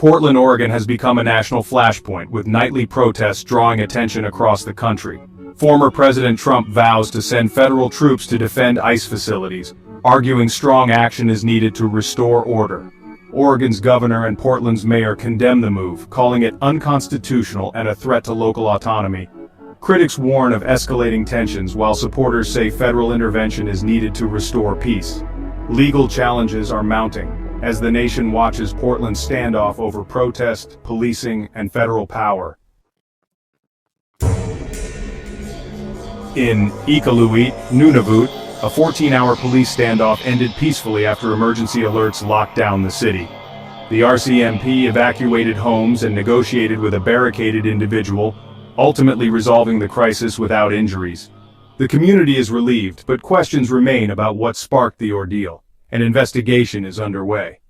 Portland, Oregon has become a national flashpoint, with nightly protests drawing attention across the country. Former President Trump vows to send federal troops to defend ICE facilities, arguing strong action is needed to restore order. Oregon's governor and Portland's mayor condemn the move, calling it unconstitutional and a threat to local autonomy. Critics warn of escalating tensions, while supporters say federal intervention is needed to restore peace. Legal challenges are mounting as the nation watches Portland's standoff over protest, policing, and federal power. In Iqaluit, Nunavut, a 14-hour police standoff ended peacefully after emergency alerts locked down the city. The RCMP evacuated homes and negotiated with a barricaded individual, ultimately resolving the crisis without injuries. The community is relieved, but questions remain about what sparked the ordeal. An investigation is underway.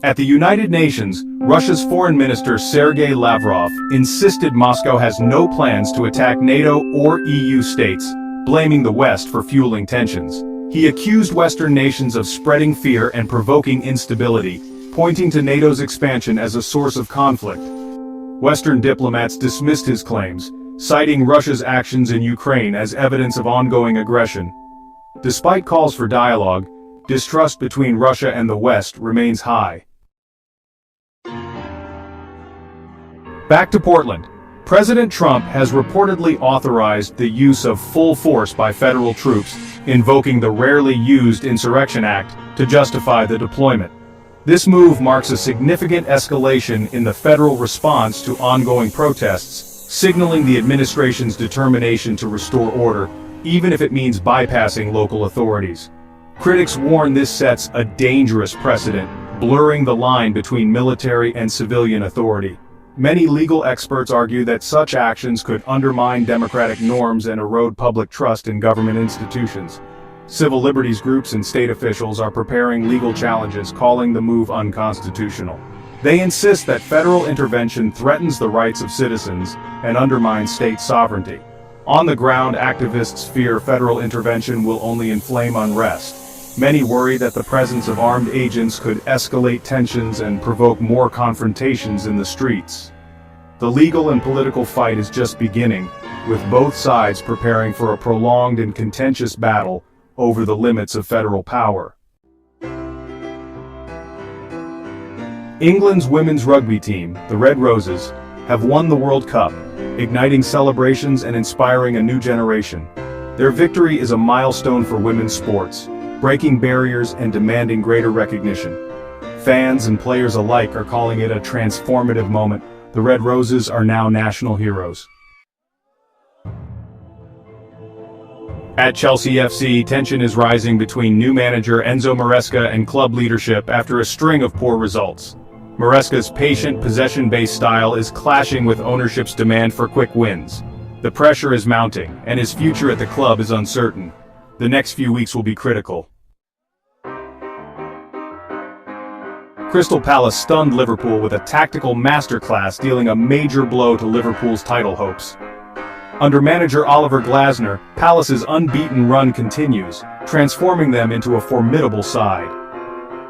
At the United Nations, Russia's Foreign Minister Sergei Lavrov insisted Moscow has no plans to attack NATO or EU states, blaming the West for fueling tensions. He accused Western nations of spreading fear and provoking instability, pointing to NATO's expansion as a source of conflict. Western diplomats dismissed his claims, citing Russia's actions in Ukraine as evidence of ongoing aggression. Despite calls for dialogue, distrust between Russia and the West remains high. Back to Portland. President Trump has reportedly authorized the use of full force by federal troops, invoking the rarely used Insurrection Act to justify the deployment. This move marks a significant escalation in the federal response to ongoing protests, signaling the administration's determination to restore order, even if it means bypassing local authorities. Critics warn this sets a dangerous precedent, blurring the line between military and civilian authority. Many legal experts argue that such actions could undermine democratic norms and erode public trust in government institutions. Civil liberties groups and state officials are preparing legal challenges, calling the move unconstitutional. They insist that federal intervention threatens the rights of citizens and undermines state sovereignty. On the ground, activists fear federal intervention will only inflame unrest. Many worry that the presence of armed agents could escalate tensions and provoke more confrontations in the streets. The legal and political fight is just beginning, with both sides preparing for a prolonged and contentious battle over the limits of federal power. England's women's rugby team, the Red Roses, have won the World Cup, igniting celebrations and inspiring a new generation. Their victory is a milestone for women's sports, breaking barriers and demanding greater recognition. Fans and players alike are calling it a transformative moment. The Red Roses are now national heroes. At Chelsea FC, tension is rising between new manager Enzo Maresca and club leadership after a string of poor results. Maresca's patient, possession-based style is clashing with ownership's demand for quick wins. The pressure is mounting, and his future at the club is uncertain. The next few weeks will be critical. Crystal Palace stunned Liverpool with a tactical masterclass, dealing a major blow to Liverpool's title hopes. Under manager Oliver Glasner, Palace's unbeaten run continues, transforming them into a formidable side.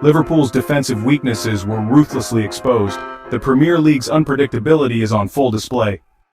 Liverpool's defensive weaknesses were ruthlessly exposed. The Premier League's unpredictability is on full display.